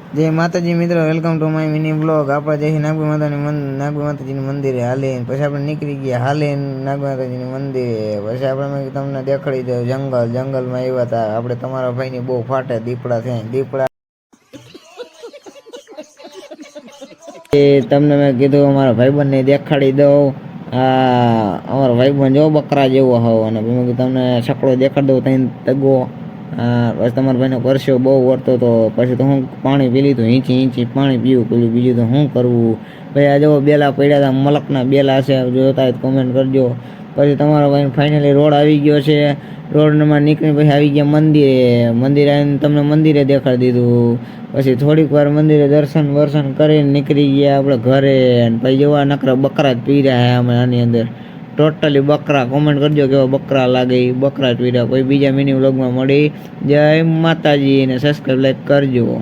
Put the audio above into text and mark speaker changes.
Speaker 1: જય માતાજી મિત્રો, welcome to my mini blog. આપણે જઈએ નાગવી માતાજીનું મંદિરે હાલીને, પછી આપણે નીકળી ગયા હાલીને નાગવી માતાજીનું મંદિરે. પછી આપણે તમને દેખાડી દઉં જંગલમાં આવ્યા હતા આપણે. તમારા ભાઈની બહુ ફાટે દીપડા થયા. દીપડા તમને મેં કીધું અમારા ભાઈબંધને દેખાડી દઉં. અમારો ભાઈબંધ જો બકરા જેવો હોવ, અને મેં તમને છકડો દેખાડી દઉં ત્યાં તગો. બસ તમારા ભાઈને પરસ્યો બહુ વળતો હતો. પછી તો હું પાણી પી લીધું, ઈંચી પાણી પીવું પેલું, બીજું તો શું કરવું. પછી આ જો બેલા પડ્યા હતા, મલકના બેલા છે, જોતા હોય તો કોમેન્ટ કરજો. પછી તમારા ભાઈને ફાઇનલી રોડ આવી ગયો છે. રોડમાં નીકળી પછી આવી ગયા મંદિરે આવીને તમને મંદિરે દેખાડી દીધું. પછી થોડીક વાર મંદિરે દર્શન કરીને નીકળી ગયા આપણે ઘરે. પછી જેવા નકરા બકરા જ પી રહ્યા અમે આની અંદર. ટોટલી બકરા. કોમેન્ટ કરજો કેવા બકરા લાગે. એ બકરા જ પીર્યા. કોઈ બીજા મિની વ્લોગમાં મળી. જય માતાજી, અને સબસ્ક્રાઈબ લાઈક કરજો.